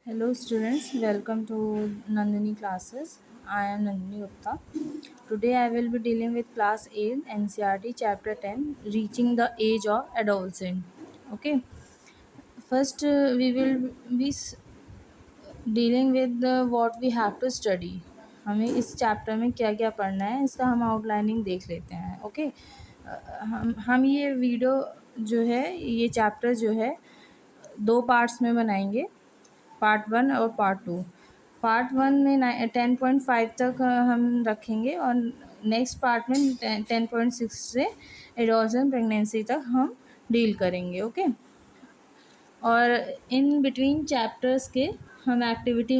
Hello students, welcome to Nandini classes. I am Nandini Gupta. Today I will be dealing with class 8 NCERT chapter 10 reaching the age of adolescent. Okay. First we will be dealing with what we have to study. हमें इस chapter में क्या क्या पढ़ना है इसका हम outlining देख लेते हैं. ओके. हम ये वीडियो जो है ये चैप्टर जो है दो पार्ट्स में बनाएंगे. पार्ट 1 और पार्ट 2. पार्ट 1 में 10.5 तक हम रखेंगे और नेक्स्ट पार्ट में 10.6 से एडोलसेंट प्रेगनेंसी तक हम डील करेंगे. ओके. और इन बिटवीन चैप्टर्स के हम एक्टिविटी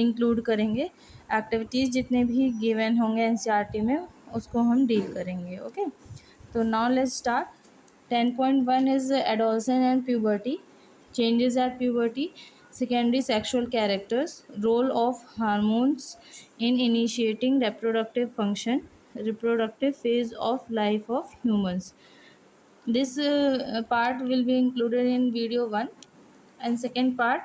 इंक्लूड करेंगे. एक्टिविटीज़ जितने भी गिवन होंगे एनसीईआरटी में उसको हम डील करेंगे. ओके. तो now let's start. 10.1 is adolescent and puberty, changes at puberty, secondary sexual characters, role of hormones in initiating reproductive function, reproductive phase of life of humans. This part will be included in video 1. And second part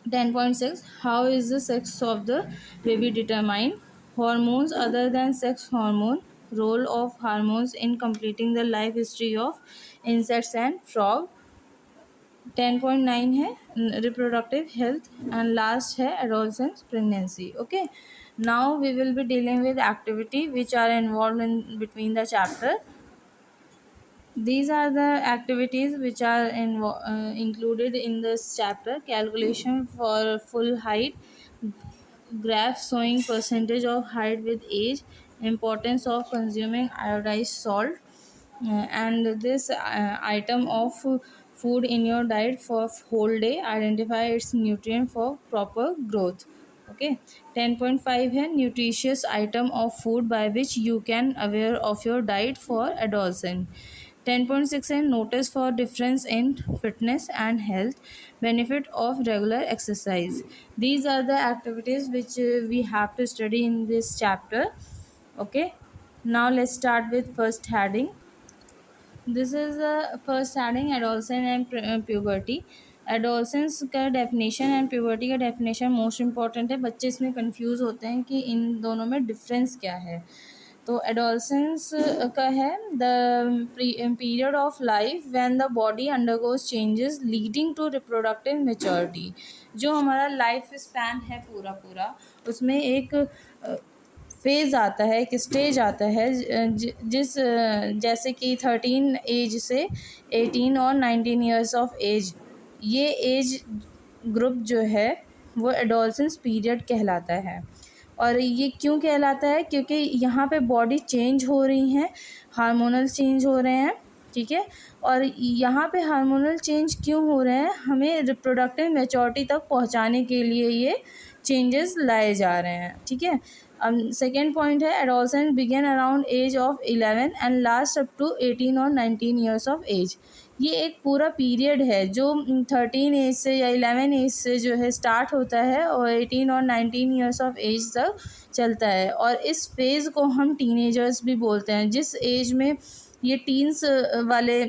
10.6, how is the sex of the baby determined, hormones other than sex hormone, role of hormones in completing the life history of insects and frog. 10.9 है reproductive health and last है adolescence pregnancy. Okay. Now we will be dealing with activity which are involve in between the chapter. These are the activities which are included in this chapter. Calculation for full height, graph showing percentage of height with age, importance of consuming iodized salt, and this item of food in your diet for whole day, identify its nutrient for proper growth. Okay. 10.5 है nutritious item of food by which you can aware of your diet for adolescent. 10.6 है notice for difference in fitness and health, benefit of regular exercise. These are the activities which we have to study in this chapter. Okay. Now let's start with first heading. This is first heading adolescence and puberty. Adolescence का definition and puberty का definition most important है. बच्चे इसमें confuse होते हैं कि इन दोनों में डिफरेंस क्या है. तो एडोलसेंस का है the period of life when the body undergoes changes leading to reproductive maturity. जो हमारा लाइफ स्पैन है पूरा उसमें एक फेज़ आता है, एक स्टेज आता है जिस जैसे कि 13 एज से 18 और 19 ईयर्स ऑफ एज, ये एज ग्रुप जो है वो एडोलसेंस पीरियड कहलाता है. और ये क्यों कहलाता है? क्योंकि यहाँ पे बॉडी चेंज हो रही हैं, हार्मोनल चेंज हो रहे हैं. ठीक है. और यहाँ पे हार्मोनल चेंज क्यों हो रहे हैं? हमें रिप्रोडक्टिव मैच्योरिटी तक पहुँचाने के लिए ये चेंजेस लाए जा रहे हैं. ठीक है. सेकेंड पॉइंट है adolescent begin around age of 11 and last up to 18 और 19 ईयर्स ऑफ एज. ये एक पूरा पीरियड है जो 13 एज से या 11 एज से जो है स्टार्ट होता है और 18 और 19 ईयर्स ऑफ एज तक चलता है. और इस फेज़ को हम टीनेजर्स भी बोलते हैं. जिस एज में ये टीन्स वाले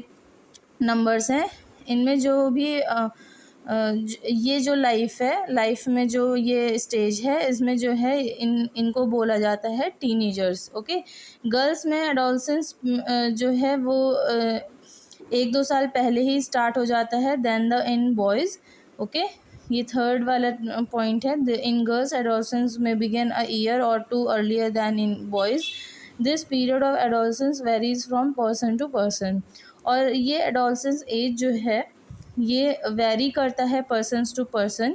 नंबर्स हैं, इनमें जो भी ये जो लाइफ में जो ये स्टेज है इसमें जो है इनको बोला जाता है टीनेजर्स. ओके. गर्ल्स में एडोलसेंस जो है वो 1-2 साल पहले ही स्टार्ट हो जाता है then the in boys. Okay. ये थर्ड वाला पॉइंट है. इन गर्ल्स एडोलसेंस में बिगेन अ ईयर और 2 earlier than in boys. This period of adolescence varies from person to person. और ये एडोलसेंस एज जो है ये वेरी करता है पर्सन्स टू पर्सन.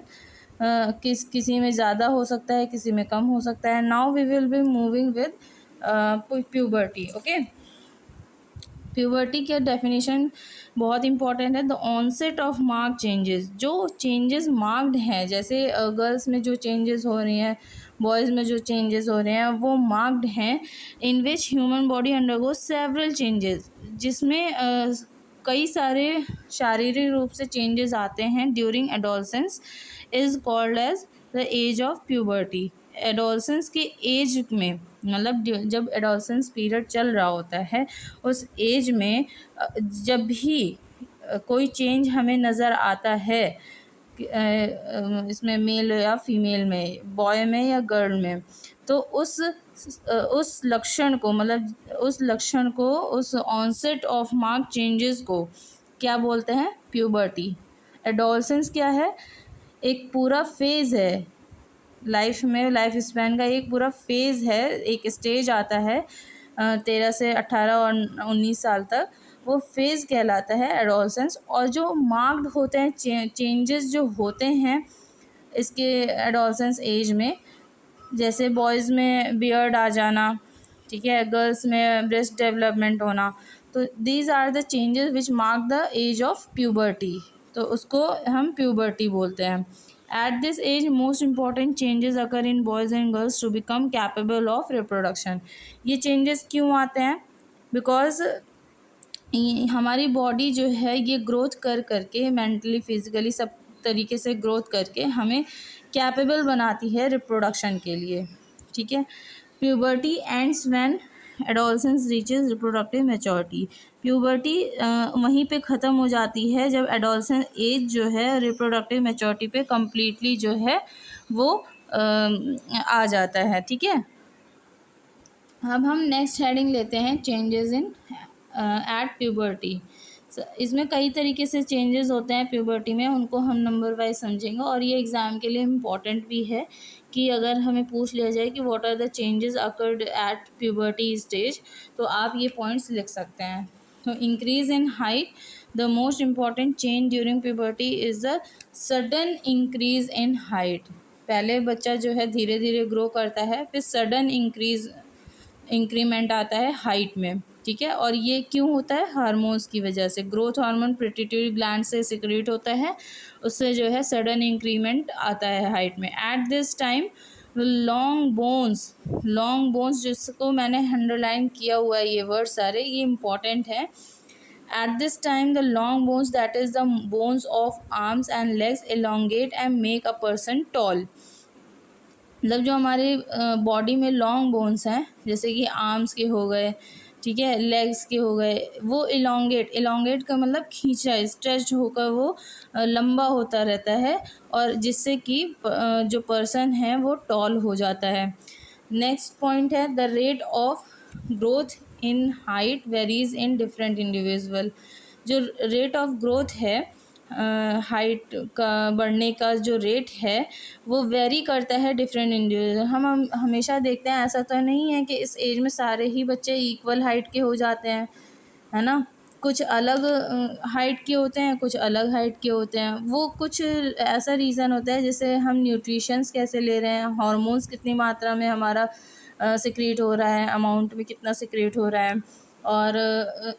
किसी में ज़्यादा हो सकता है, किसी में कम हो सकता है. Now we will be moving with puberty. Okay. Puberty का डेफिनेशन बहुत इंपॉर्टेंट है. The onset of mark changes. जो चेंजेस मार्क्ड हैं, जैसे गर्ल्स में जो चेंजेस हो रही हैं, बॉयज़ में जो चेंजेस हो रहे हैं वो मार्क्ड हैं. In which human body undergo several changes, जिसमें कई सारे शारीरिक रूप से चेंजेस आते हैं during adolescence, is called as the age of puberty. Adolescence के एज में मतलब जब एडोलसेंस पीरियड चल रहा होता है उस एज में जब भी कोई चेंज हमें नज़र आता है इसमें मेल या फीमेल में, बॉय में या गर्ल में, तो उस लक्षण को, मतलब उस लक्षण को, उस ऑनसेट ऑफ मार्क चेंजेस को क्या बोलते हैं? प्यूबर्टी। एडोलसेंस क्या है? एक पूरा फेज़ है लाइफ में, लाइफ स्पैन का एक पूरा फेज़ है, एक स्टेज आता है 13 से 18 और 19 साल तक, वो फेज़ कहलाता है एडोलसेंस। और जो मार्क्ड होते हैं चेंजेस जो होते हैं इसके एडोलसेंस एज में, जैसे बॉयज़ में बियर्ड आ जाना, ठीक है, गर्ल्स में ब्रेस्ट डेवलपमेंट होना, तो these are the changes which mark the age of puberty, तो उसको हम प्यूबर्टी बोलते हैं। At this age most important changes occur in boys and girls to become capable of reproduction. ये चेंजेस क्यों आते हैं? बिकॉज हमारी बॉडी जो है ये ग्रोथ कर करके, मेंटली फिजिकली सब तरीके से ग्रोथ करके हमें कैपेबल बनाती है रिप्रोडक्शन के लिए, ठीक है। Puberty ends when adolescence reaches reproductive maturity. Puberty वहीं पे ख़त्म हो जाती है जब एडोलसेंस एज जो है रिप्रोडक्टिव मैच्योरिटी पे कम्प्लीटली जो है वो आ जाता है, ठीक है। अब हम नेक्स्ट हेडिंग लेते हैं, चेंजेस इन एट प्यूबर्टी। इसमें कई तरीके से चेंजेस होते हैं प्यूबर्टी में, उनको हम नंबर वाइज समझेंगे। और ये एग्ज़ाम के लिए इम्पॉर्टेंट भी है कि अगर हमें पूछ लिया जाए कि what are the changes occurred at puberty stage, तो आप ये पॉइंट्स लिख सकते हैं। तो increase in height, the most important change during puberty is the sudden increase in height. पहले बच्चा जो है धीरे धीरे ग्रो करता है, फिर सडन इंक्रीमेंट आता है हाइट में, ठीक है। और ये क्यों होता है? हार्मोन्स की वजह से। ग्रोथ हार्मोन पिट्यूटरी ग्लैंड से सिक्रीट होता है, उससे जो है सडन इंक्रीमेंट आता है हाइट में। Eight this time long bones जिसको मैंने अंडरलाइन किया हुआ है, ये वर्ड सारे ये इंपॉर्टेंट है। At this time the long bones that is the bones of arms and legs elongate and make a person tall. मतलब जो हमारे बॉडी में लॉन्ग बोन्स हैं, जैसे कि आर्म्स के हो गए, ठीक है, लेग्स के हो गए, वो इलोंगेट का मतलब खींचा, स्ट्रेच होकर वो लंबा होता रहता है, और जिससे कि जो पर्सन है वो टॉल हो जाता है। नेक्स्ट पॉइंट है, the rate of growth in height varies in different individual. जो रेट ऑफ ग्रोथ है, हाइट का बढ़ने का जो रेट है वो वेरी करता है डिफरेंट इंडिविजुअल। हम हमेशा देखते हैं, ऐसा तो नहीं है कि इस एज में सारे ही बच्चे इक्वल हाइट के हो जाते हैं, है ना। कुछ अलग हाइट के होते हैं, कुछ अलग हाइट के होते हैं। वो कुछ ऐसा रीज़न होता है, जैसे हम न्यूट्रिशंस कैसे ले रहे हैं, हार्मोन्स कितनी मात्रा में हमारा सिक्रीट हो रहा है, अमाउंट में कितना सिक्रीट हो रहा है, और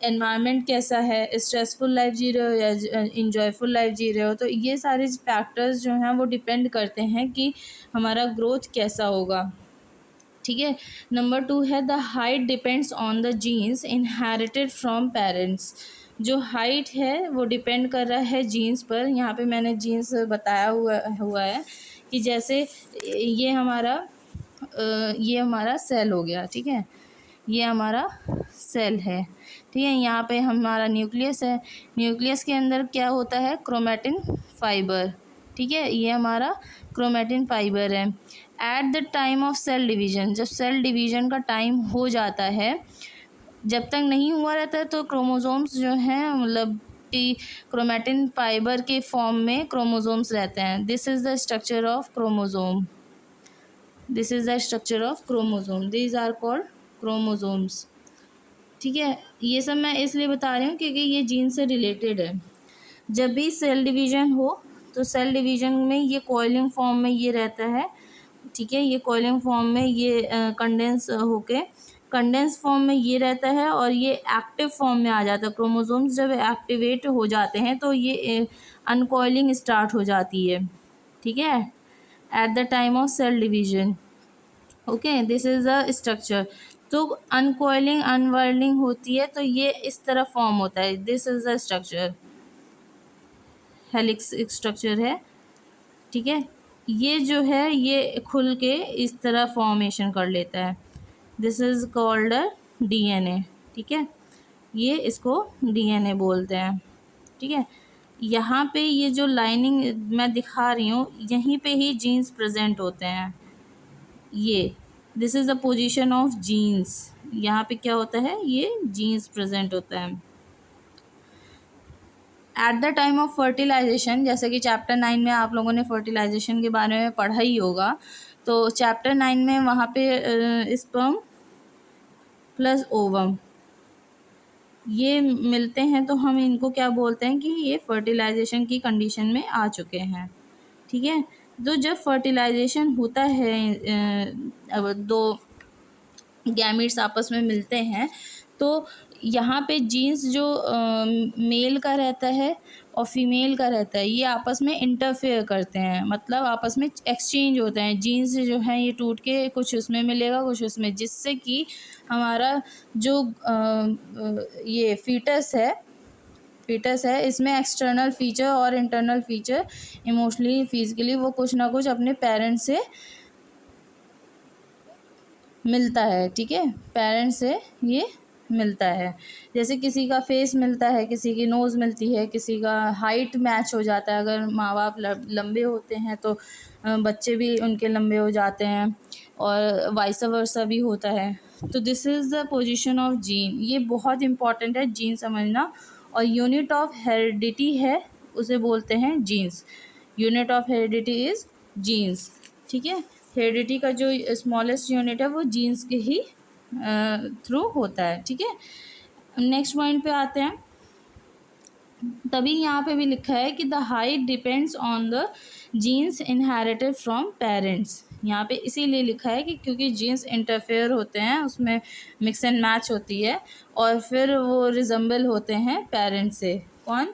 एनवायरनमेंट कैसा है, स्ट्रेसफुल लाइफ जी रहे हो या इंजॉयफुल लाइफ जी रहे हो। तो ये सारे फैक्टर्स जो हैं वो डिपेंड करते हैं कि हमारा ग्रोथ कैसा होगा, ठीक है। नंबर 2 है, the height depends on the genes inherited from parents. जो हाइट है वो डिपेंड कर रहा है जीन्स पर। यहाँ पे मैंने जीन्स बताया हुआ है कि जैसे ये हमारा सेल हो गया, ठीक है, ये हमारा सेल है, ठीक है। यहाँ पे हमारा न्यूक्लियस है, न्यूक्लियस के अंदर क्या होता है? क्रोमैटिन फाइबर, ठीक है, ये हमारा क्रोमैटिन फाइबर है। At the time of cell division, जब सेल डिवीजन का टाइम हो जाता है, जब तक नहीं हुआ रहता है तो क्रोमोसोम्स जो हैं, मतलब कि क्रोमैटिन फाइबर के फॉर्म में क्रोमोसोम्स रहते हैं। This is the structure of chromosome, these are called chromosomes, ठीक है। ये सब मैं इसलिए बता रही हूँ क्योंकि ये जीन से रिलेटेड है। जब भी सेल डिवीज़न हो तो सेल डिवीज़न में ये कॉइलिंग फॉर्म में ये रहता है, ठीक है, ये कॉइलिंग फॉर्म में ये कंडेंस फॉर्म में ये रहता है, और ये एक्टिव फॉर्म में आ जाता है। क्रोमोसोम्स जब एक्टिवेट हो जाते हैं तो ये अनकॉइलिंग स्टार्ट हो जाती है, ठीक है, at the time of cell division. Okay, this is the structure. तो अनकॉइलिंग अनवर्लिंग होती है तो ये इस तरह फॉर्म होता है। This is the structure, helix structure है, ठीक है। ये जो है ये खुल के इस तरह फॉर्मेशन कर लेता है। दिस इज़ कॉल्ड डीएनए, ठीक है, ये इसको डीएनए बोलते हैं, ठीक है। यहाँ पे ये जो लाइनिंग मैं दिखा रही हूँ, यहीं पे ही जीन्स प्रेजेंट होते हैं। ये this is the position of genes. यहाँ पे क्या होता है, ये जीन्स प्रेजेंट होता है। At the time of fertilisation, जैसे कि चैप्टर 9 में आप लोगों ने फर्टिलाइजेशन के बारे में पढ़ा ही होगा, तो चैप्टर 9 में वहाँ पे स्पर्म प्लस ओवम ये मिलते हैं, तो हम इनको क्या बोलते हैं कि ये फर्टिलाइजेशन की कंडीशन में आ चुके हैं। ठीक है, तो जब फर्टिलाइजेशन होता है, अब दो गैमीट्स आपस में मिलते हैं, तो यहाँ पे जीन्स जो मेल का रहता है और फीमेल का रहता है, ये आपस में इंटरफेयर करते हैं, मतलब आपस में एक्सचेंज होते हैं। जीन्स जो है ये टूट के कुछ उसमें मिलेगा, कुछ उसमें, जिससे कि हमारा जो ये फीटस है इसमें एक्सटर्नल फीचर और इंटरनल फीचर इमोशनली फिजिकली वो कुछ ना कुछ अपने पेरेंट्स से मिलता है। ठीक है, पेरेंट्स से ये मिलता है। जैसे किसी का फेस मिलता है, किसी की नोज़ मिलती है, किसी का हाइट मैच हो जाता है। अगर माँ बाप लंबे होते हैं तो बच्चे भी उनके लंबे हो जाते हैं, और वाइस वर्सा भी होता है। तो this is the position of gene. ये बहुत इंपॉर्टेंट है जीन समझना। और यूनिट ऑफ हेरिडिटी है, उसे बोलते हैं genes. Unit of heredity is genes. ठीक है, हेरिडिटी का जो स्मॉलेस्ट यूनिट है वो जीन्स के ही थ्रू होता है। ठीक है, नेक्स्ट पॉइंट पे आते हैं। तभी यहाँ पे भी लिखा है कि the height depends on the genes inherited from parents. यहाँ पे इसीलिए लिखा है कि क्योंकि जीन्स इंटरफेयर होते हैं, उसमें मिक्स एंड मैच होती है, और फिर वो रिजम्बल होते हैं पेरेंट्स से। कौन?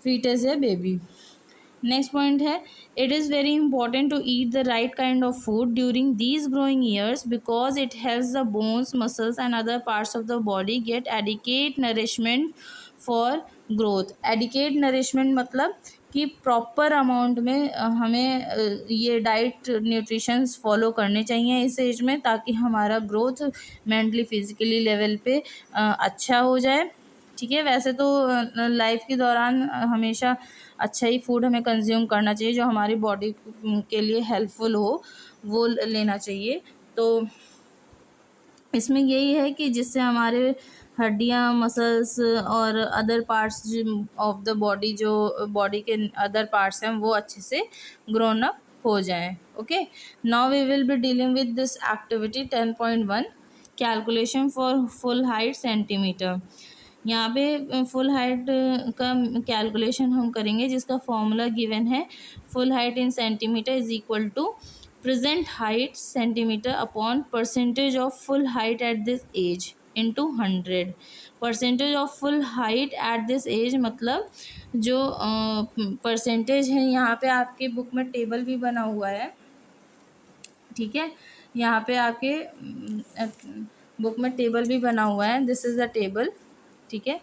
फीटस है, बेबी। नेक्स्ट पॉइंट है, it is very important to eat the right kind of food during these growing years because it helps the bones, muscles and other parts of the body get adequate nourishment for growth. Adequate nourishment मतलब कि proper amount में हमें ये diet nutritions follow करने चाहिए इस as में, ताकि हमारा ग्रोथ मेंटली फिजिकली लेवल पे अच्छा हो जाए। ठीक है, वैसे तो लाइफ के दौरान हमेशा अच्छा ही फूड हमें कंज्यूम करना चाहिए, जो हमारी बॉडी के लिए हेल्पफुल हो वो लेना चाहिए। तो इसमें यही है कि जिससे हमारे हड्डियाँ, मसल्स और other parts of the body, जो बॉडी के अदर पार्ट्स हैं, वो अच्छे से ग्रोन अप हो जाएं। Okay, now we will be dealing with this activity 10.1 calculation for full height centimetre. यहाँ पे फुल हाइट का कैलकुलेशन हम करेंगे, जिसका फॉर्मूला गिवन है, full height in centimetre is equal to present height centimetre upon percentage of full height at this age into 100। Percentage of full height at this age मतलब जो percentage है, यहाँ पे आपके बुक में टेबल भी बना हुआ है। ठीक है, यहाँ पे आपके बुक में टेबल भी बना हुआ है, दिस इज़ द टेबल। ठीक है,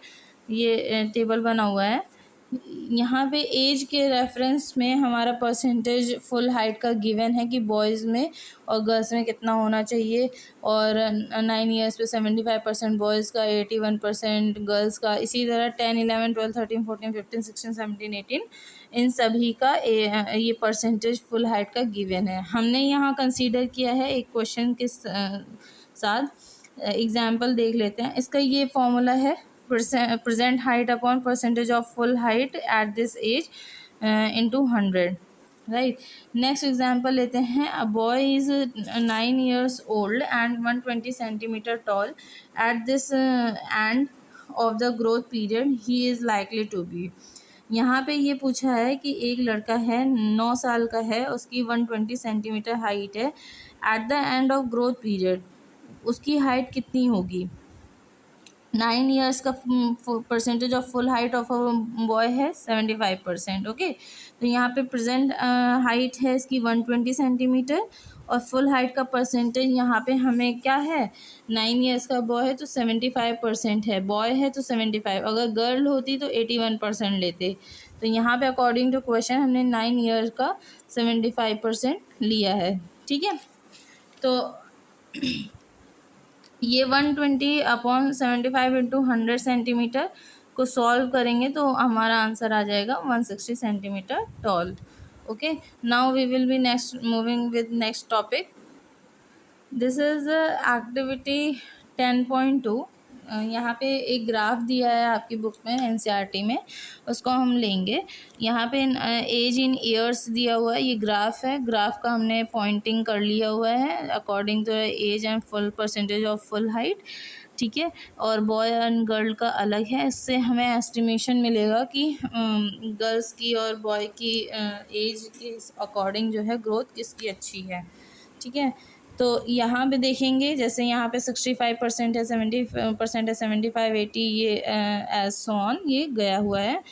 ये टेबल बना हुआ है। यहाँ पे एज के रेफरेंस में हमारा परसेंटेज फुल हाइट का गिवन है कि बॉयज़ में और गर्ल्स में कितना होना चाहिए, और 9 ईयर्स पे 75% बॉयज़ का, 81% गर्ल्स का, इसी तरह 10, 11, 12, 13, 14, 15, 16, 17, 18 इन सभी का ये परसेंटेज फुल हाइट का गिवन है। हमने यहाँ कंसीडर किया है एक क्वेश्चन के साथ, एग्जाम्पल देख लेते हैं। इसका ये फॉर्मूला है, present height upon percentage of full height at this age into 100, right? Next example लेते हैं। A boy is 9 years old and 120 centimeter tall. At this end of the growth period he is likely to be। यहाँ पे ये पूछा है कि एक लड़का है, 9 साल का है, उसकी 120 सेंटीमीटर हाइट है। At the end of growth period उसकी हाइट कितनी होगी? 9 ईयर्स का percentage of full height of a boy है 75%। ओके, तो यहाँ पे प्रेजेंट हाइट है इसकी 120 सेंटीमीटर, और फुल हाइट का परसेंटेज यहाँ पे हमें क्या है, 9 ईयर्स का बॉय है तो 75% है, बॉय है तो 75, अगर गर्ल होती तो 81% लेते। तो यहाँ पे अकॉर्डिंग टू क्वेश्चन हमने 9 ईयर्स का 75% लिया है। ठीक है, तो ये 120 अपॉन 75 इंटू 100 सेंटीमीटर, को सॉल्व करेंगे तो हमारा आंसर आ जाएगा 160 centimetre tall. Okay, now we will be next moving with next topic. This is activity 10.2। यहाँ पे एक ग्राफ दिया है आपकी बुक में एनसीईआरटी में, उसको हम लेंगे। यहाँ पे एज इन ईयर्स दिया हुआ है, ये ग्राफ है। ग्राफ का हमने पॉइंटिंग कर लिया हुआ है according to age and full percentage of full height, ठीक है। और बॉय एंड गर्ल का अलग है। इससे हमें एस्टिमेशन मिलेगा कि गर्ल्स की और बॉय की एज के अकॉर्डिंग जो है ग्रोथ किसकी अच्छी है, ठीक है। तो यहाँ पे देखेंगे, जैसे यहाँ पे 65% है, 70% है, 75, 80, ये एज सो ऑन ये गया हुआ है।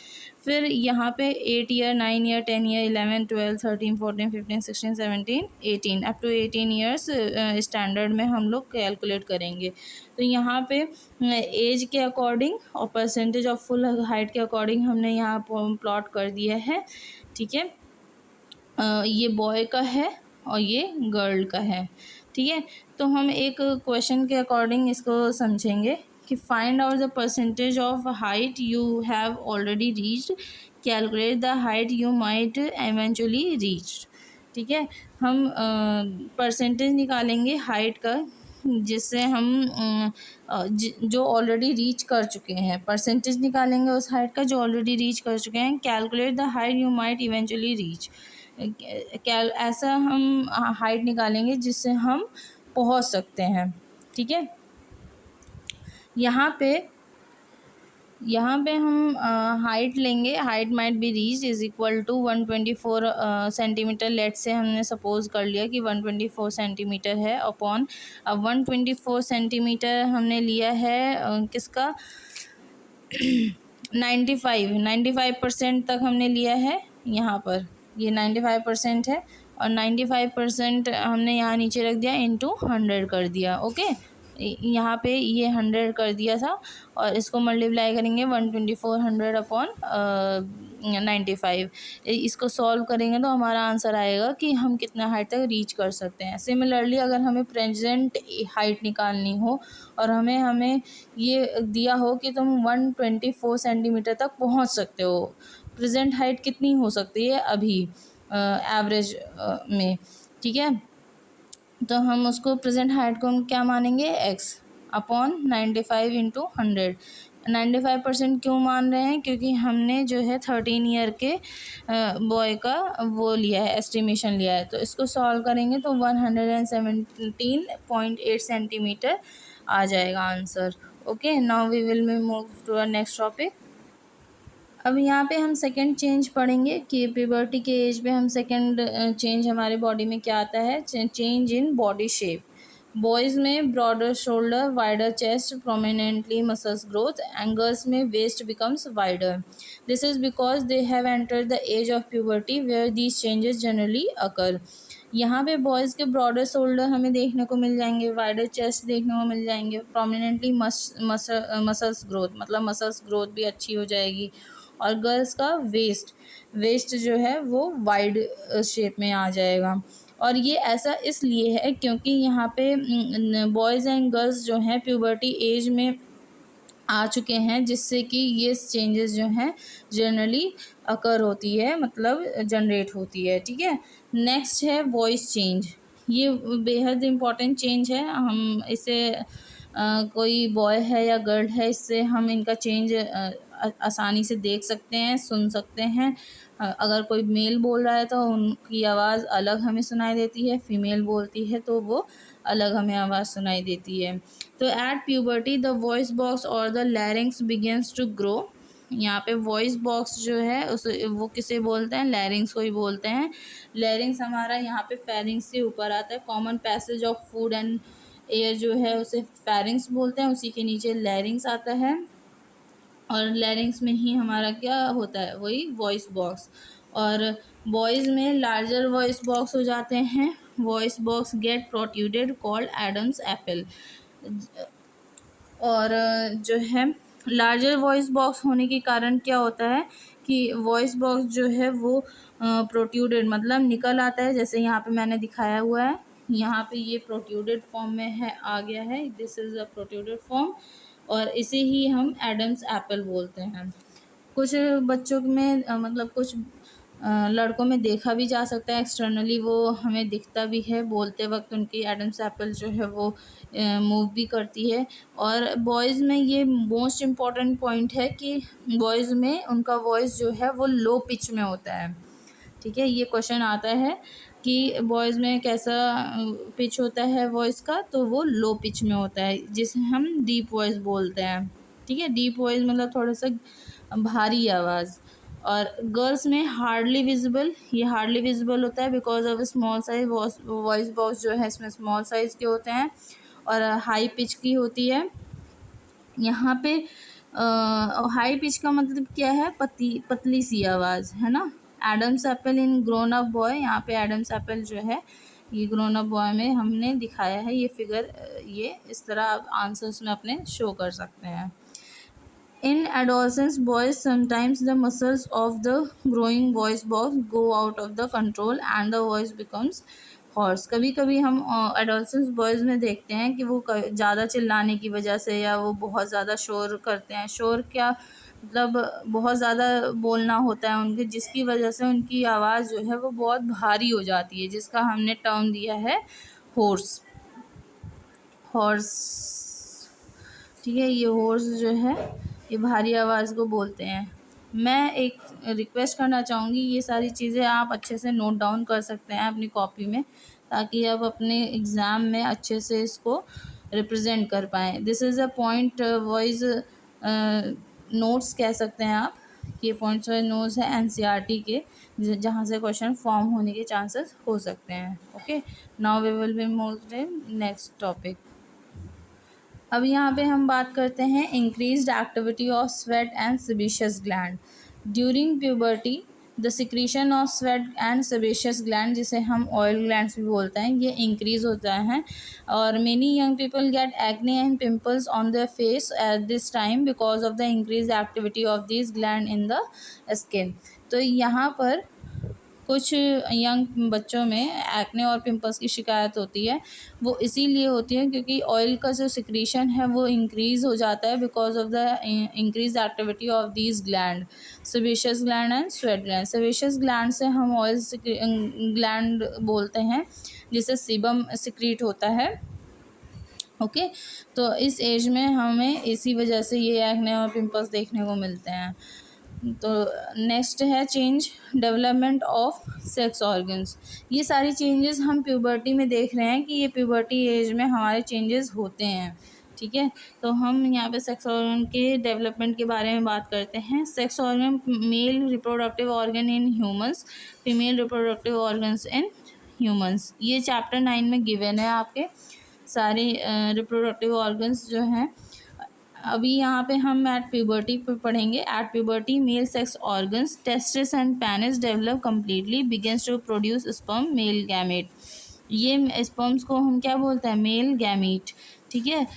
फिर यहाँ पे 8 year, 9 year, 10 year, 11, 12, 13, 14, 15, 16, 17, 18, up to 18 years standard में हम लोग कैलकुलेट करेंगे। तो यहाँ पे एज के अकॉर्डिंग और परसेंटेज ऑफ फुल हाइट के अकॉर्डिंग हमने यहाँ प्लॉट कर दिया है, ठीक है। ये बॉय का है और ये गर्ल का है, ठीक है। तो हम एक क्वेश्चन के अकॉर्डिंग इसको समझेंगे कि find out the percentage of height you have already reached, calculate the height you might eventually reach, ठीक है। हम परसेंटेज निकालेंगे हाइट का, जिससे हम जो ऑलरेडी रीच कर चुके हैं, परसेंटेज निकालेंगे उस हाइट का जो ऑलरेडी रीच कर चुके हैं। Calculate the height you might eventually reach, ऐसा हम हाइट निकालेंगे जिससे हम पहुंच सकते हैं, ठीक है। यहाँ पे हम हाइट लेंगे, height might be reach is equal to 124 centimetre. Let say हमने सपोज कर लिया कि 124 सेंटीमीटर है अपॉन, अब 124 सेंटीमीटर हमने लिया है किसका 95% तक हमने लिया है। यहाँ पर ये 95% है और 95% हमने यहाँ नीचे रख दिया, इंटू 100 कर दिया। ओके, यहाँ पे ये 100 कर दिया था और इसको मल्टीप्लाई करेंगे 124 100 अपॉन 95। इसको सॉल्व करेंगे तो हमारा आंसर आएगा कि हम कितना हाइट तक रीच कर सकते हैं। सिमिलरली अगर हमें प्रेजेंट हाइट निकालनी हो और हमें ये दिया हो कि तुम 124 सेंटीमीटर तक पहुंच सकते हो, प्रेजेंट हाइट कितनी हो सकती है अभी एवरेज में, ठीक है। तो हम उसको प्रेजेंट हाइट को हम क्या मानेंगे, x अपॉन 95 इंटू 100। 95% क्यों मान रहे हैं, क्योंकि हमने जो है 13 ईयर के बॉय का वो लिया है, एस्टिमेशन लिया है। तो इसको सॉल्व करेंगे तो 117.8 सेंटीमीटर आ जाएगा answer. Okay, now we will move to our next topic. अब यहाँ पे हम सेकंड चेंज पढ़ेंगे कि प्यूबर्टी के एज पे हम सेकंड चेंज हमारे बॉडी में क्या आता है, change in body shape. Boys में broader shoulder, wider chest, prominently muscles growth, and girls में waist becomes wider. This is because they have entered the age of puberty where these changes generally occur. यहाँ पे boys के broader shoulder हमें देखने को मिल जाएंगे, wider chest देखने को मिल जाएंगे, प्रोमिनेंटली मसल्स ग्रोथ, मतलब मसल्स ग्रोथ भी अच्छी हो जाएगी। और गर्ल्स का वेस्ट जो है वो वाइड शेप में आ जाएगा। और ये ऐसा इसलिए है क्योंकि यहाँ पे बॉयज़ एंड गर्ल्स जो हैं प्यूबर्टी एज में आ चुके हैं, जिससे कि ये चेंजेस जो हैं जनरली अकर होती है, मतलब जनरेट होती है, ठीक है। नेक्स्ट है वॉइस चेंज। ये बेहद इम्पॉर्टेंट चेंज है। हम इसे कोई बॉय है या गर्ल है, इससे हम इनका चेंज आसानी से देख सकते हैं, सुन सकते हैं। अगर कोई मेल बोल रहा है तो उनकी आवाज़ अलग हमें सुनाई देती है, फीमेल बोलती है तो वो अलग हमें आवाज़ सुनाई देती है। तो at puberty the voice box और the larynx begins to grow. यहाँ पे वॉइस बॉक्स जो है उस वो किसे बोलते हैं, लैरिंग्स को ही बोलते हैं। लैरिंग्स हमारा यहाँ पे फेरिंग्स से ऊपर आता है। Common passage of food and air जो है उसे फेरिंग्स बोलते हैं, उसी के नीचे लैरिंग्स आता है और लैरिंग्स में ही हमारा क्या होता है, वही वॉइस बॉक्स। और बॉयज़ में लार्जर वॉइस बॉक्स हो जाते हैं। Voice box get protruded called Adam's apple. और जो है लार्जर वॉइस बॉक्स होने के कारण क्या होता है कि वॉइस बॉक्स जो है वो प्रोट्यूडेड मतलब निकल आता है, जैसे यहाँ पे मैंने दिखाया हुआ है। यहाँ पे ये प्रोट्यूडेड फॉर्म में है, आ गया है, दिस इज़ अ प्रोट्यूडेड फॉर्म। और इसे ही हम एडम्स एप्पल बोलते हैं। कुछ बच्चों में मतलब कुछ लड़कों में देखा भी जा सकता है, एक्सटर्नली वो हमें दिखता भी है, बोलते वक्त उनकी एडम्स एप्पल जो है वो मूव भी करती है। और बॉयज़ में ये मोस्ट इम्पॉर्टेंट पॉइंट है कि बॉयज़ में उनका वॉइस जो है वो लो पिच में होता है। ठीक है, ये क्वेश्चन आता है कि बॉयज़ में कैसा पिच होता है वॉइस का, तो वो लो पिच में होता है जिसे हम डीप वॉइस बोलते हैं। ठीक है, डीप वॉइस मतलब थोड़ा सा भारी आवाज़। और गर्ल्स में हार्डली विजिबल, ये हार्डली विजिबल होता है because of small size, voice box जो है इसमें स्मॉल साइज़ के होते हैं और हाई पिच की होती है। यहाँ पे हाई पिच का मतलब क्या है, पतली सी आवाज़ है ना। Adam's apple in grown up boy, यहाँ पे एडम्स एप्पल जो है ये ग्रोन अप बॉय में हमने दिखाया है। ये फिगर ये इस तरह आप आंसर्स में अपने शो कर सकते हैं। In adolescence, boys sometimes the muscles of the growing voice box go out of the control and the voice becomes hoarse। कभी कभी हम एडोलसेंस बॉयज़ में देखते हैं कि वो ज़्यादा चिल्लाने की वजह से या वो बहुत ज़्यादा शोर करते हैं। शोर क्या मतलब बहुत ज़्यादा बोलना होता है उनके, जिसकी वजह से उनकी आवाज़ जो है वो बहुत भारी हो जाती है, जिसका हमने टर्म दिया है होर्स। हॉर्स, ठीक है, ये हॉर्स जो है ये भारी आवाज़ को बोलते हैं। मैं एक रिक्वेस्ट करना चाहूँगी, ये सारी चीज़ें आप अच्छे से नोट डाउन कर सकते हैं अपनी कॉपी में, ताकि आप अपने एग्ज़ाम में अच्छे से इसको रिप्रेजेंट कर पाएँ। This is a point wise notes कह सकते हैं आप, कि ये पॉइंट्स वाइज नोट्स हैं एनसीईआरटी के, जहाँ से क्वेश्चन फॉर्म होने के चांसेस हो सकते हैं। Okay, now we will be move to next topic. अब यहाँ पे हम बात करते हैं increased activity of sweat and sebaceous gland during puberty. The secretion of sweat and sebaceous gland, जिसे हम ऑयल ग्लैंड्स भी बोलते हैं, ये इंक्रीज होता है। और many young people get acne and pimples on their face at this time because of the increase activity of this gland in the skin. तो यहाँ पर कुछ यंग बच्चों में एक्ने और पिंपल्स की शिकायत होती है, वो इसीलिए होती है क्योंकि ऑयल का जो सिक्रीशन है वो इंक्रीज़ हो जाता है because of the increase activity of these gland, sebaceous gland and sweat gland. Sebaceous gland से हम ऑयल ग्लैंड बोलते हैं, जिससे सीबम सिक्रीट होता है। ओके, तो इस एज में हमें इसी वजह से ये एक्ने और पिंपल्स देखने को मिलते हैं। तो नेक्स्ट है change development of sex organs. ये सारी चेंजेस हम प्यूबर्टी में देख रहे हैं कि ये प्यूबर्टी एज में हमारे चेंजेस होते हैं। ठीक है, तो हम यहाँ पे सेक्स ऑर्गन के डेवलपमेंट के बारे में बात करते हैं। Sex organ, male reproductive organ in humans, female reproductive organs in humans. ये चैप्टर 9 में गिवन है आपके सारे रिप्रोडक्टिव ऑर्गन्स जो हैं। अभी यहाँ पे हम एट प्यूबर्टी पे पढ़ेंगे। At puberty male sex organs testis and penis develop completely, begins to produce sperm, male gamete. ये स्पर्म्स को हम क्या बोलते हैं, मेल गैमीट। ठीक है,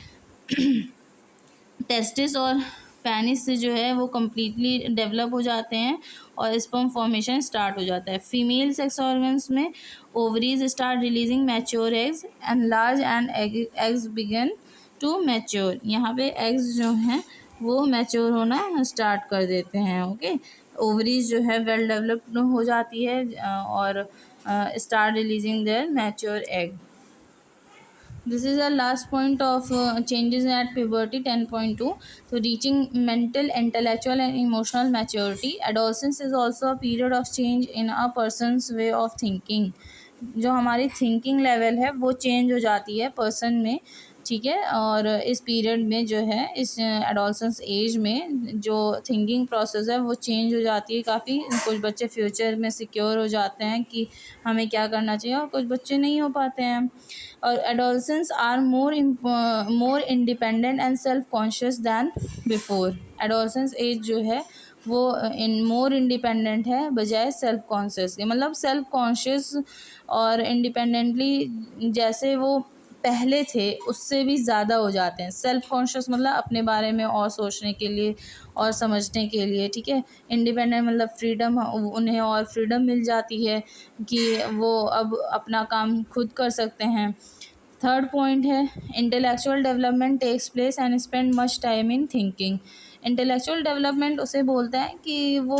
टेस्टिस और पेनिस से जो है वो कम्प्लीटली डेवलप हो जाते हैं और स्पर्म फॉर्मेशन स्टार्ट हो जाता है। फीमेल सेक्स ऑर्गन्स में ovaries start releasing mature eggs and large and eggs begin to mature. यहाँ पे एग्स जो हैं वो मैच्योर होना स्टार्ट कर देते हैं। ओके, ओवरीज जो है वेल डेवलप्ड हो जाती है और start releasing their mature egg. This is the last point of changes at puberty 10.2. So reaching mental, intellectual and emotional maturity. Adolescence is also a period of change in a person's way of thinking. जो हमारी thinking level है वो change हो जाती है person में। ठीक है, और इस पीरियड में जो है, इस एडोलसेंस एज में जो थिंकिंग प्रोसेस है वो चेंज हो जाती है काफ़ी। कुछ बच्चे फ्यूचर में सिक्योर हो जाते हैं कि हमें क्या करना चाहिए, और कुछ बच्चे नहीं हो पाते हैं। और adolescence are more independent and self conscious than before. Adolescence age जो है वो मोर इंडिपेंडेंट है बजाय सेल्फ कॉन्शियस के। मतलब सेल्फ कॉन्शियस और इंडिपेंडेंटली जैसे वो पहले थे उससे भी ज़्यादा हो जाते हैं। सेल्फ कॉन्शियस मतलब अपने बारे में और सोचने के लिए और समझने के लिए। ठीक है, इंडिपेंडेंट मतलब फ्रीडम, उन्हें और फ्रीडम मिल जाती है कि वो अब अपना काम खुद कर सकते हैं। थर्ड पॉइंट है intellectual development takes place and spend much time in thinking. Intellectual development उसे बोलते हैं कि वो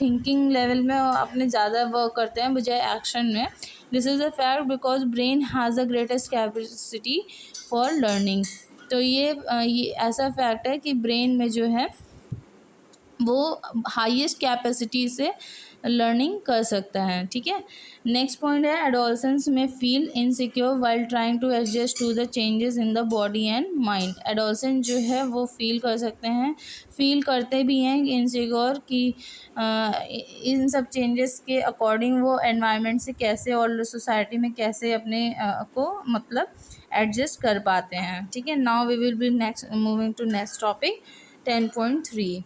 थिंकिंग लेवल में अपने ज़्यादा वर्क करते हैं बजाय एक्शन में। This is a fact because brain has the greatest capacity for learning. तो ये ऐसा फैक्ट है कि ब्रेन में जो है वो हाईएस्ट कैपेसिटी से लर्निंग कर सकता है। ठीक है, नेक्स्ट पॉइंट है एडोलसेंस में feel insecure while trying to adjust to the changes in the body and mind. Adolescence जो है वो फील कर सकते हैं, फील करते भी हैं इनसिक्योर कि इन सब चेंजेस के अकॉर्डिंग वो एनवायरनमेंट से कैसे और सोसाइटी में कैसे अपने को मतलब एडजस्ट कर पाते हैं। ठीक है, now we will be next moving to next topic 10.3।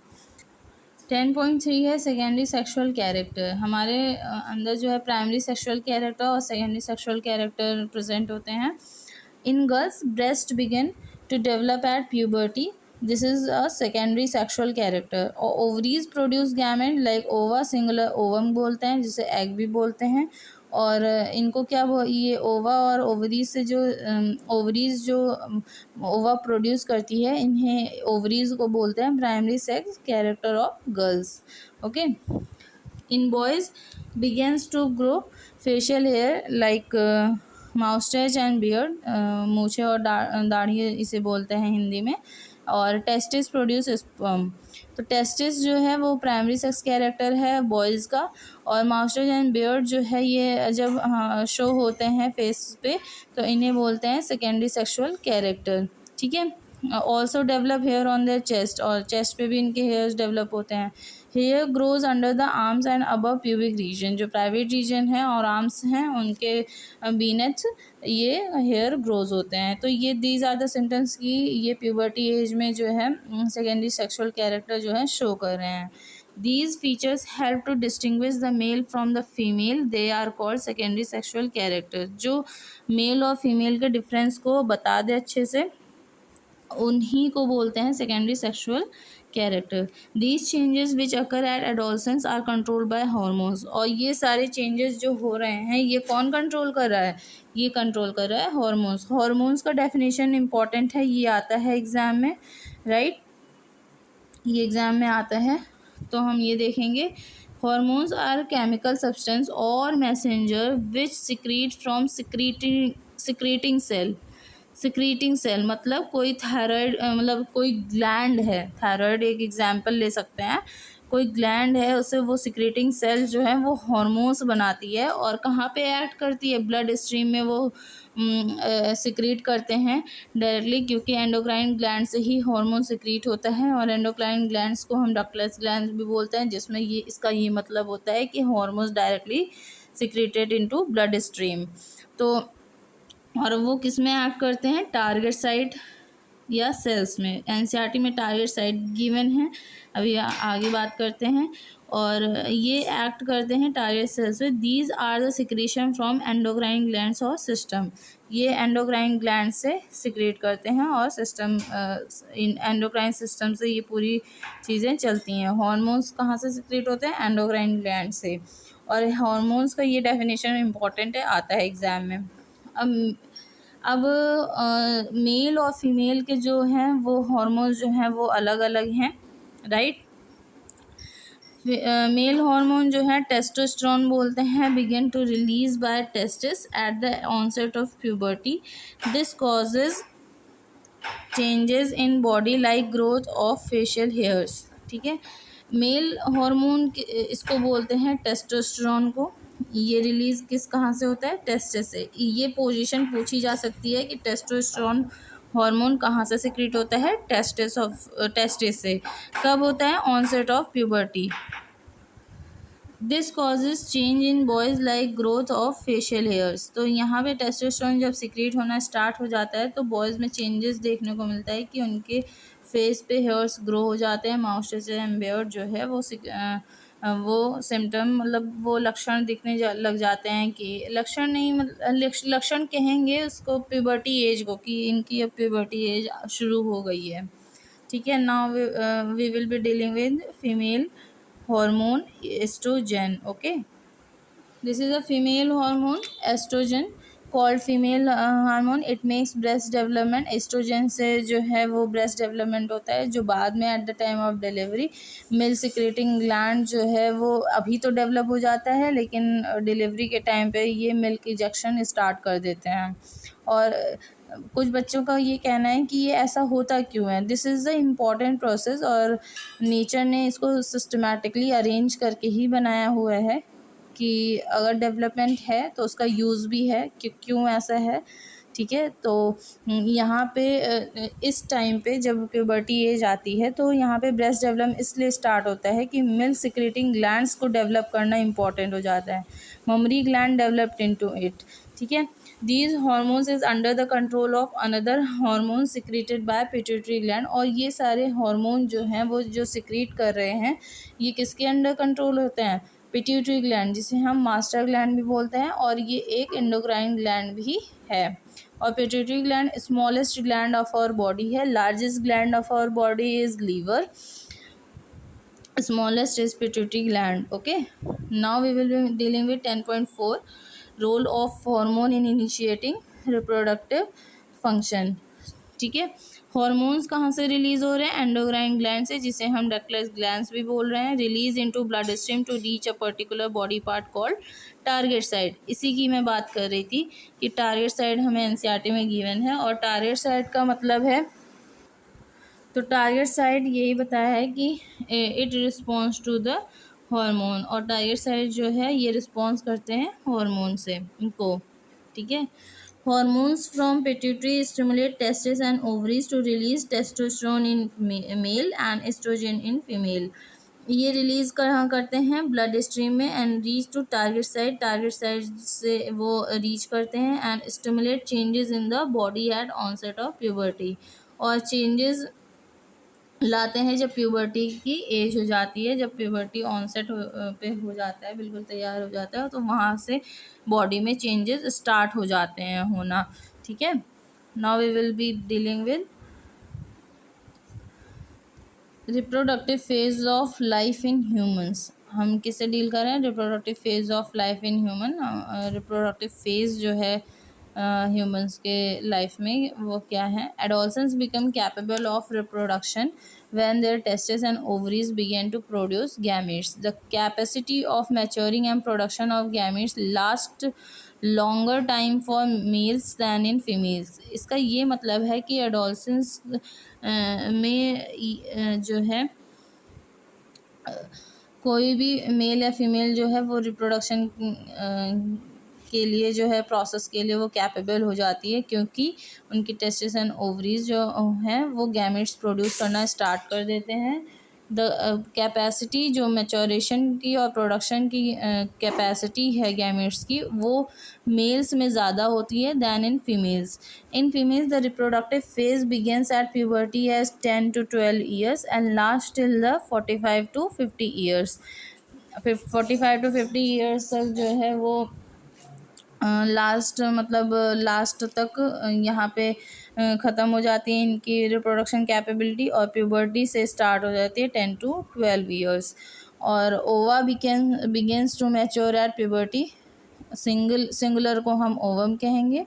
10.3 है सेकेंडरी सेक्सुअल कैरेक्टर। हमारे अंदर जो है प्राइमरी सेक्सुअल कैरेक्टर और सेकेंडरी सेक्सुअल कैरेक्टर प्रेजेंट होते हैं। In girls breast begin to develop at puberty, this is a secondary sexual character. और ovaries produce gamete like ova, singular ovum बोलते हैं जिसे एग भी बोलते हैं। और इनको क्या ये ओवा और ओवरीज से जो ओवरीज जो ओवा प्रोड्यूस करती है इन्हें ओवरीज को बोलते हैं primary sex character of girls. Okay, in boys begins to grow facial hair like moustache and beard, मूछें और दाढ़ी इसे बोलते हैं हिंदी में। और टेस्टिस प्रोड्यूस स्पर्म। तो टेस्टिस जो है वो प्राइमरी सेक्स कैरेक्टर है बॉयज़ का, और माउस्टैच एंड बियर्ड जो है ये जब शो होते हैं फेस पे तो इन्हें बोलते हैं सेकेंडरी सेक्सुअल कैरेक्टर। ठीक है, also develop hair on their chest, और चेस्ट पे भी इनके हेयर्स डेवलप होते हैं। Hair grows under the arms and above pubic region, जो प्राइवेट रीजन है और आर्म्स हैं उनके बीनेथ ये हेयर ग्रोज होते हैं। तो ये दीज आर द सिम्टम्स की ये प्यूबर्टी एज में जो है सेकेंडरी सेक्सुअल कैरेक्टर जो है शो कर रहे हैं। These features help to distinguish the male from the female. They are called secondary sexual character. जो मेल और फीमेल के डिफरेंस को बता दे अच्छे से उन्हीं को बोलते हैं secondary sexual character. These changes which occur at adolescence are control by hormones. और ये सारे चेंजेस जो हो रहे हैं ये कौन कंट्रोल कर रहा है? ये कंट्रोल कर रहा है हार्मोन्स। हार्मोन्स का डेफिनेशन इंपॉर्टेंट है, ये आता है एग्जाम में, राइट? ये एग्जाम में आता है तो हम ये देखेंगे। हार्मोन्स आर केमिकल सब्सटेंस और messenger which secrete from secreting cell. Secreting cell मतलब कोई थायराइड मतलब कोई ग्लैंड है, थायराइड एक एग्जाम्पल ले सकते हैं। कोई ग्लैंड है उससे वो सिक्रीटिंग सेल जो है वो हार्मोन्स बनाती है और कहाँ पे एक्ट करती है? ब्लड स्ट्रीम में वो सिक्रीट करते हैं डायरेक्टली, क्योंकि एंडोक्राइन ग्लैंड से ही हार्मोन सिक्रीट होता है। और एंडोक्राइन ग्लैंड्स को हम डक्टलेस ग्लैंड्स भी बोलते हैं, जिसमें ये इसका ये मतलब होता है कि hormones directly secreted into blood stream. तो और वो किस में एक्ट करते हैं? टारगेट साइट या सेल्स में। एनसीईआरटी में टारगेट साइट गिवन है, अभी आगे बात करते हैं। और ये एक्ट करते हैं टारगेट सेल्स में। These are the secretion from endocrine glands और सिस्टम। ये एंडोक्राइन ग्लैंड से सिक्रेट करते हैं और सिस्टम इन एंडोक्राइन सिस्टम से ये पूरी चीज़ें चलती हैं। हार्मोन्स कहाँ से सिक्रेट होते हैं? एंडोक्राइन ग्लैंड से। और हार्मोन्स का ये डेफिनेशन इम्पॉर्टेंट है, आता है एग्ज़ाम में। अब मेल और फीमेल के जो हैं वो हार्मोन्स जो हैं वो अलग अलग हैं, राइट? मेल हार्मोन जो है टेस्टोस्टेरोन बोलते हैं, begin to release by testis at the onset of puberty. This causes changes in body like growth of facial hairs. ठीक है, मेल हार्मोन इसको बोलते हैं टेस्टोस्टेरोन को। ये रिलीज कहाँ से होता है? टेस्टिस से। ये पोजीशन पूछी जा सकती है कि टेस्टोस्टेरोन हार्मोन कहाँ से सिक्रीट होता है? टेस्टिस से। कब होता है? Onset of puberty. This causes change in boys like growth of facial hairs. तो यहाँ पे टेस्टोस्टेरोन जब सिक्रीट होना स्टार्ट हो जाता है तो बॉयज़ में चेंजेस देखने को मिलता है कि उनके फेस पे हेयर्स ग्रो हो जाते हैं। माउस्टैच एंड बियर्ड जो है वो सिम्टम मतलब वो लक्षण दिखने लग जाते हैं कि लक्षण नहीं मतलब लक्षण कहेंगे उसको प्यूबर्टी एज को, कि इनकी अब प्यूबर्टी एज शुरू हो गई है। ठीक है, now we will be dealing with female hormone estrogen. Okay, this is a female hormone estrogen called female hormone, it makes breast development, estrogen से जो है वो ब्रेस्ट डेवलपमेंट होता है, जो बाद में eight the time of delivery milk secreting gland जो है वो अभी तो डेवलप हो जाता है, लेकिन डिलीवरी के टाइम पे ये मिल्क इजेक्शन स्टार्ट कर देते हैं। और कुछ बच्चों का ये कहना है कि ये ऐसा होता क्यों है। This is the important process, और नेचर ने इसको सिस्टमेटिकली अरेंज करके ही बनाया हुआ है कि अगर डेवलपमेंट है तो उसका यूज़ भी है कि क्यों ऐसा है। ठीक है, तो यहाँ पे इस टाइम पे जब प्यूबर्टी एज आती है तो यहाँ पे ब्रेस्ट डेवलपमेंट इसलिए स्टार्ट होता है कि मिल्क सिक्रेटिंग ग्लैंड्स को डेवलप करना इंपॉर्टेंट हो जाता है। Mammary gland developed into it. ठीक है, these hormones is under the control of another hormone secreted by pituitary gland. और ये सारे हार्मोन जो हैं वो जो सिक्रीट कर रहे हैं ये किसके अंडर कंट्रोल होते हैं? पिट्यूटरी ग्लैंड, जिसे हम मास्टर ग्लैंड भी बोलते हैं, और ये एक एंडोक्राइन ग्लैंड भी है। और pituitary gland smallest gland of our body है। Largest gland of our body is liver, smallest is pituitary gland. Okay, now we will be dealing with 10.4 role of hormone in initiating reproductive function. ठीक है, hormones कहाँ से release हो रहे हैं? Endocrine gland से, जिसे हम डक्टलेस ग्लैंड्स भी बोल रहे हैं। Release into blood stream to reach a particular body part called target site. इसी की मैं बात कर रही थी कि टारगेट साइट हमें एनसीईआरटी में गिवन है। और टारगेट साइट का मतलब है, तो टारगेट साइट यही बताया है कि it response to the hormone, और टारगेट साइट जो है ये रिस्पॉन्स करते हैं हार्मोन से इनको। ठीक है, hormones from pituitary stimulate testis and ovaries to release testosterone in male and estrogen in female. ये रिलीज कहाँ करते हैं? ब्लड स्ट्रीम में, and reach to target site, target site से वो रीच करते हैं, and stimulate changes in the body at onset of puberty. और चेंजेस लाते हैं जब प्यूबर्टी की एज हो जाती है, जब प्यूबर्टी ऑनसेट पे हो जाता है, बिल्कुल तैयार हो जाता है, तो वहाँ से बॉडी में चेंजेस स्टार्ट हो जाते हैं होना। ठीक है, now we will be dealing with reproductive phase of life in humans. हम किससे डील कर रहे हैं? Reproductive phase of life in human. Reproductive phase जो है ह्यूमंस के लाइफ में वो क्या है? Adolescence become capable of reproduction when their testes and ovaries begin to produce gametes. The capacity of maturing and production of gametes last longer time for males than in females. इसका ये मतलब है कि adolescence में जो है कोई भी मेल या फीमेल जो है वो रिप्रोडक्शन के लिए जो है प्रोसेस के लिए वो कैपेबल हो जाती है, क्योंकि उनकी टेस्टिस एंड ओवरीज जो हैं वो गैमेट्स प्रोड्यूस करना स्टार्ट कर देते हैं। द कैपेसिटी जो मैच्योरेशन की और प्रोडक्शन की कैपेसिटी है गैमेट्स की, वो मेल्स में ज़्यादा होती है than in females. In females the reproductive phase begins at puberty age 10 to 12 years and last till the 45 to 50 years। 45 to 50 years तक जो है वो लास्ट मतलब लास्ट तक यहाँ पे ख़त्म हो जाती है इनकी रिप्रोडक्शन कैपेबिलिटी, और प्यूबर्टी से स्टार्ट हो जाती है 10 to 12 years। और ova begins to mature at puberty. Singular को हम ओवम कहेंगे,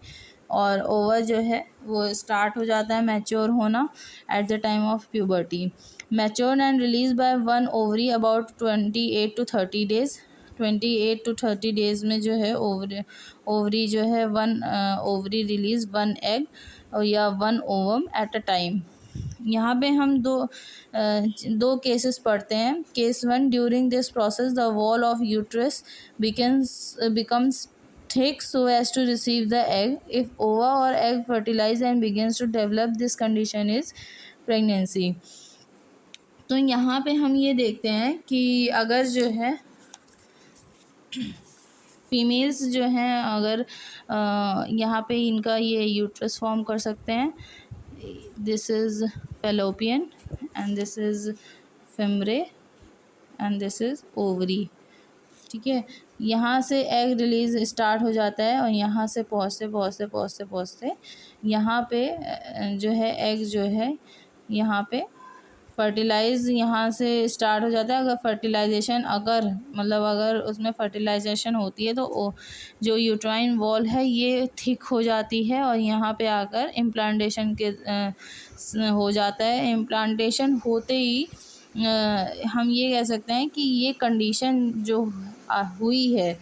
और ओवा जो है वो स्टार्ट हो जाता है मैच्योर होना at the time of puberty. Mature and release by one ovary about 28 to 30 days। 28 to 30 days में जो है ओवरी जो है one ovary release one egg या one ovum at a time. यहाँ पे हम दो केसेस पढ़ते हैं। Case 1, during this process the wall of uterus becomes thick so as to receive the egg. If ova or egg fertilize and begins to develop, this condition is pregnancy। तो यहाँ पे हम ये देखते हैं कि अगर जो है फीमेल्स जो हैं अगर यहाँ पे इनका ये यूट्रस फॉर्म कर सकते हैं। This is fallopian and this is fimbriae and this is ovary. ठीक है, यहाँ से एग रिलीज स्टार्ट हो जाता है, और यहाँ से पहुँचते यहाँ पे जो है एग जो है यहाँ पे फर्टिलाइज यहाँ से स्टार्ट हो जाता है। अगर फर्टिलाइजेशन अगर उसमें फर्टिलाइजेशन होती है तो जो यूट्राइन वॉल है ये थिक हो जाती है और यहाँ पे आकर इम्प्लांटेशन के हो जाता है। इम्प्लांटेशन होते ही हम ये कह सकते हैं कि ये कंडीशन जो हुई है,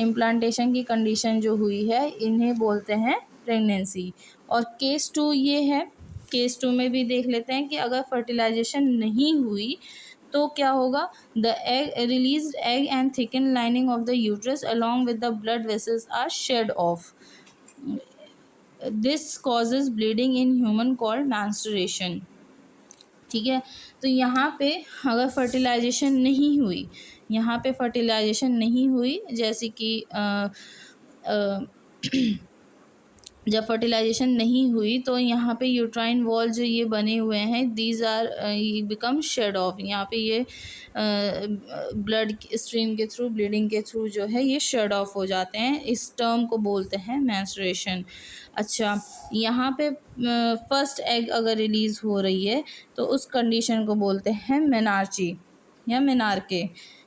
इम्प्लांटेशन की कंडीशन जो हुई है, इन्हें बोलते हैं प्रेगनेंसी। और केस 2 ये है, केस 2 में भी देख लेते हैं कि अगर फर्टिलाइजेशन नहीं हुई तो क्या होगा। The egg release egg and thicken lining of the uterus along with the blood vessels are shed off. This causes bleeding in human called menstruation. ठीक है, तो यहाँ पे अगर फर्टिलाइजेशन नहीं हुई, यहाँ पे फर्टिलाइजेशन नहीं हुई, जैसे कि जब फर्टिलाइजेशन नहीं हुई तो यहाँ पे यूट्राइन वॉल जो ये बने हुए हैं, these are become shed off. यहाँ पे ये ब्लड स्ट्रीम के थ्रू, ब्लीडिंग के थ्रू जो है ये शेड ऑफ हो जाते हैं। इस टर्म को बोलते हैं मेंस्ट्रुएशन। अच्छा, यहाँ पे फर्स्ट एग अगर रिलीज़ हो रही है तो उस कंडीशन को बोलते हैं मेनार्ची या मेनार्के।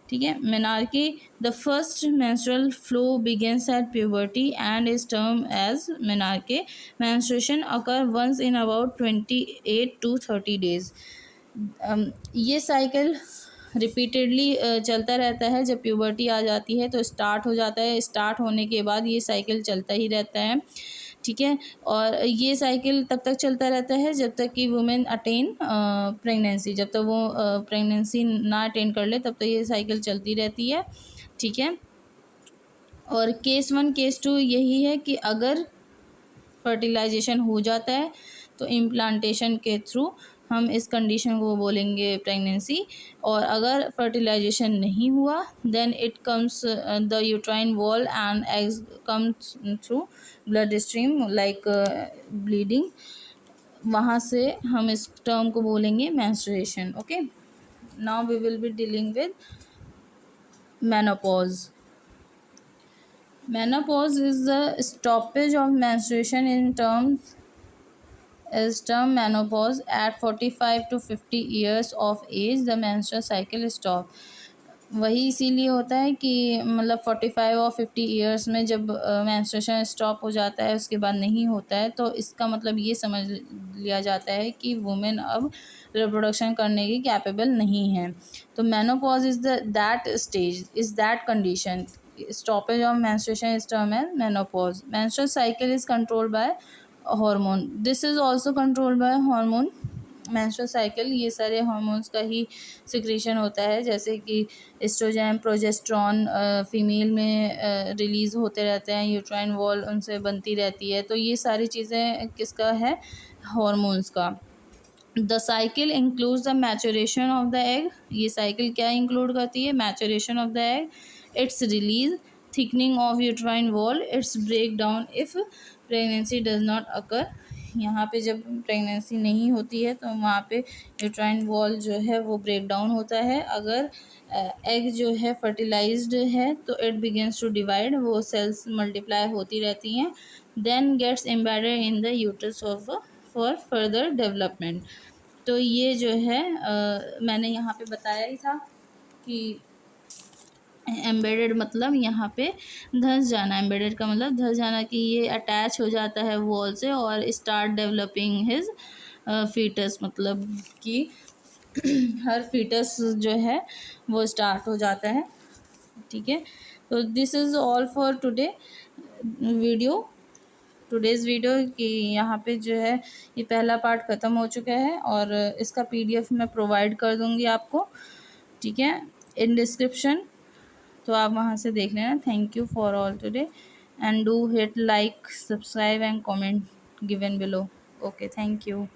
ठीक है, menarche. The first menstrual flow begins at puberty and is termed as menarche. Menstruation occur once in about 28 to 30 days. ये साइकिल रिपीटेडली चलता रहता है। जब प्यूबर्टी आ जाती है तो स्टार्ट हो जाता है, स्टार्ट होने के बाद ये साइकिल चलता ही रहता है। ठीक है, और ये साइकिल तब तक चलता रहता है जब तक कि वुमेन अटेन प्रेगनेंसी, जब तक वो प्रेगनेंसी ना अटेन कर ले तब तक ये साइकिल चलती रहती है। ठीक है, और केस 1 केस 2 यही है कि अगर फर्टिलाइजेशन हो जाता है तो इम्प्लांटेशन के थ्रू हम इस कंडीशन को बोलेंगे प्रेगनेंसी। और अगर फर्टिलाइजेशन नहीं हुआ then it comes the uterine wall and eggs comes through blood stream like bleeding. वहाँ से हम इस टर्म को बोलेंगे menstruation. Okay, now we will be dealing with menopause. Menopause is the stoppage of menstruation in terms is term menopause at 45 to 50 years of age the menstrual cycle stop. वही इसीलिए होता है कि मतलब 45 और 50 ईयर्स में जब मेंस्ट्रुएशन स्टॉप हो जाता है उसके बाद नहीं होता है तो इसका मतलब ये समझ लिया जाता है कि वुमेन अब रिप्रोडक्शन करने की कैपेबल नहीं है। तो menopause is that stage, is that condition. Stoppage of menstruation is term as menopause. Menstrual cycle is controlled by hormone, this is also controlled by hormone. Menstrual cycle ये सारे hormones का ही secretion होता है, जैसे कि एस्ट्रोजन, प्रोजेस्टेरॉन फीमेल में release होते रहते हैं, यूट्राइन वॉल उनसे बनती रहती है। तो ये सारी चीज़ें किसका है, हार्मोन्स का। The cycle includes the maturation of the egg. ये साइकिल क्या इंक्लूड करती है, maturation of the egg, its release, thickening of uterine wall, its break down if pregnancy does not occur. यहाँ पे जब प्रेगनेंसी नहीं होती है तो वहाँ पे यूट्राइन वॉल जो है वो ब्रेक डाउन होता है। अगर एग जो है फर्टिलाइज्ड है तो इट बिगिंस टू डिवाइड, वो सेल्स मल्टीप्लाई होती रहती हैं, then gets embedded in the uterus of for further development. तो ये जो है मैंने यहाँ पे बताया ही था कि एम्बेडेड मतलब यहाँ पे धंस जाना, एम्बेडेड का मतलब धंस जाना, कि ये अटैच हो जाता है वॉल से और स्टार्ट डेवलपिंग हिज फीटस, मतलब कि हर फीटस जो है वो स्टार्ट हो जाता है। ठीक है, तो this is all for video today's video कि यहाँ पे जो है ये पहला पार्ट ख़त्म हो चुका है और इसका PDF मैं प्रोवाइड कर दूँगी आपको। ठीक है, इन डिस्क्रिप्शन, तो आप वहाँ से देख लेना। Thank you for all today and do hit like, subscribe and comment given below. Okay, thank you.